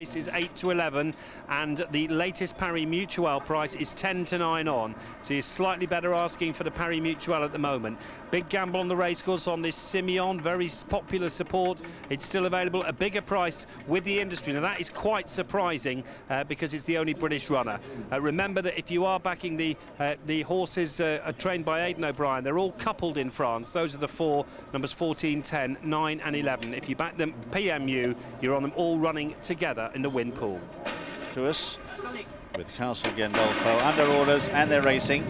This is 8 to 11, and the latest Pari Mutual price is 10 to 9 on. So you're slightly better asking for the Pari Mutual at the moment. Big gamble on the racecourse on this Simeon, very popular support. It's still available, a bigger price with the industry. Now that is quite surprising because it's the only British runner. Remember that if you are backing the horses are trained by Aidan O'Brien, they're all coupled in France. Those are the four, numbers 14, 10, 9 and 11. If you back them PMU, you're on them all running together in the win pool. To us with Castle Gandolfo under orders, and they're racing.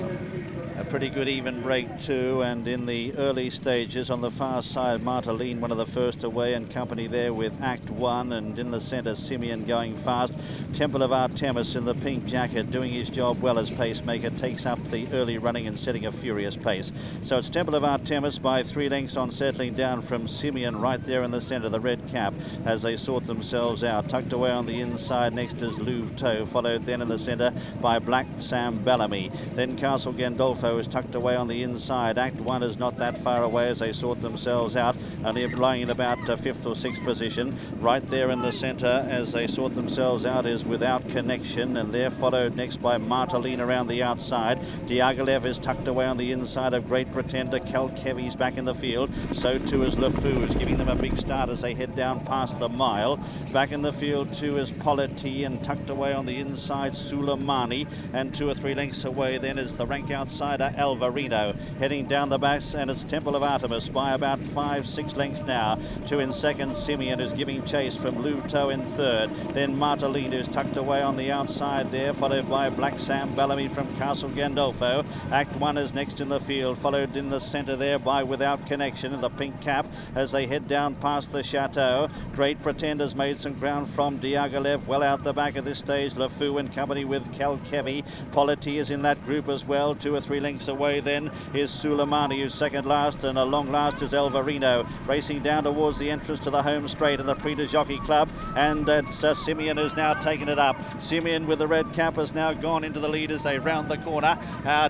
A pretty good even break too, and in the early stages on the far side, Marteline, one of the first away, and company there with Act One, and in the centre Simeon going fast. Temple of Artemis in the pink jacket doing his job well as pacemaker, takes up the early running and setting a furious pace. So it's Temple of Artemis by 3 lengths on, settling down from Simeon right there in the centre, the red cap, as they sort themselves out. Tucked away on the inside next is Louveteau, followed then in the centre by Black Sam Bellamy. Then Castle Gandolfo is tucked away on the inside. Act One is not that far away as they sort themselves out, only lying in about 5th or 6th position. Right there in the centre as they sort themselves out is Without Connection, and they're followed next by Marteline around the outside. Diaghilev is tucked away on the inside of Great Pretender. Kelkevi's back in the field, so too is LeFou's, giving them a big start as they head down past the mile. Back in the field too is Polity, and tucked away on the inside Sulamani, and 2 or 3 lengths away then is the rank outsider Alvarino. Heading down the backs, and it's Temple of Artemis by about 5-6 lengths now. 2 in second, Simeon is giving chase from Louveteau in third. Then Marteline is tucked away on the outside there, followed by Black Sam Bellamy from Castle Gandolfo. Act One is next in the field, followed in the centre there by Without Connection in the pink cap as they head down past the Chateau. Great Pretender's made some ground from Diaghilev. Well out the back at this stage, LeFou in company with Kelkevi. Polity is in that group as well. 2 or 3 lengths away then is Sulamani, who's second last, and a long last is Alvarino. Racing down towards the entrance to the home straight in the Prix du Jockey-Club, and Simeon has now taken it up. Simeon with the red cap has now gone into the lead as they round the corner.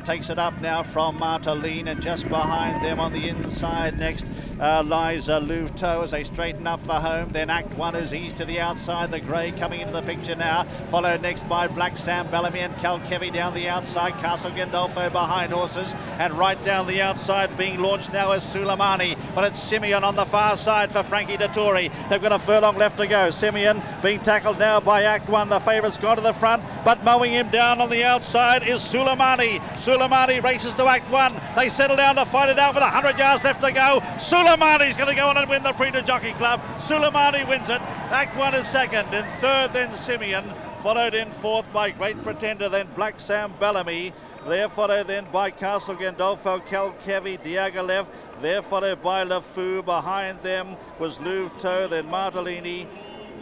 Takes it up now from Marteline, and just behind them on the inside next lies Louveteau as they straighten up for home. Then Act One is eased to the outside, the grey coming into the picture now, followed next by Black Sam Bellamy and Kelkevi down the outside. Castle Gandolfo behind horses, and right down the outside being launched now is Sulamani, but it's Simeon on the far side for Frankie Dettori. They've got a furlong left to go. Simeon being tackled now by Act One. The favourite's gone to the front, but mowing him down on the outside is Sulamani. Sulamani races to Act One. They settle down to fight it out with 100 yards left to go. Sulamani's going to go on and win the Prix du Jockey-Club. Sulamani wins it. Act One is second. In third then Simeon, followed in fourth by Great Pretender, then Black Sam Bellamy. They're followed then by Castle Gandolfo, Kelkevi, Diaghilev. They're followed by LeFou. Behind them was Louveteau, then Marteline.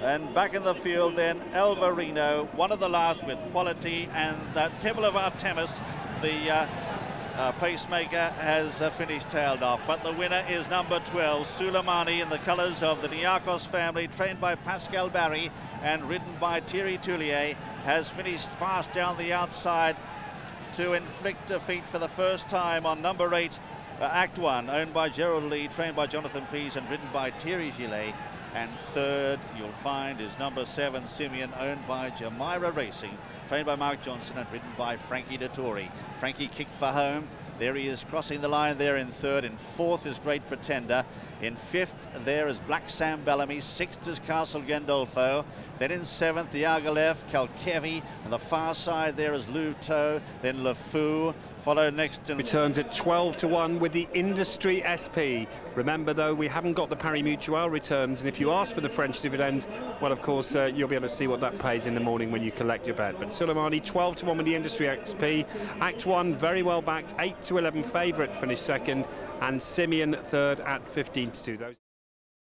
And back in the field then Alvarino, one of the last with Quality, and Temple of Artemis, the pacemaker, has finished tailed off. But the winner is number 12, Sulamani, in the colours of the Niarchos family, trained by Pascal Bary and ridden by Thierry Thulliez, has finished fast down the outside to inflict defeat for the first time on number 8, Act One, owned by Gerald Lee, trained by Jonathan Pease and ridden by Thierry Gillet. And third, you'll find, is number 7, Simeon, owned by Jamira Racing, trained by Mark Johnson and ridden by Frankie Dettori. Frankie kicked for home. There he is crossing the line there in third. In fourth is Great Pretender. In fifth there is Black Sam Bellamy. Sixth is Castle Gandolfo. Then in seventh, Diaghilev, Kelkevi. On the far side there is Louveteau. Then LeFou. Followed next in returns at 12 to 1 with the Industry SP. Remember though, we haven't got the Pari Mutual returns, and if you ask for the French dividend, well of course you'll be able to see what that pays in the morning when you collect your bet. But Sulamani 12 to 1 with the Industry SP. Act One very well backed, 8 to 11 favourite, finished second, and Simeon third at 15 to 2. Those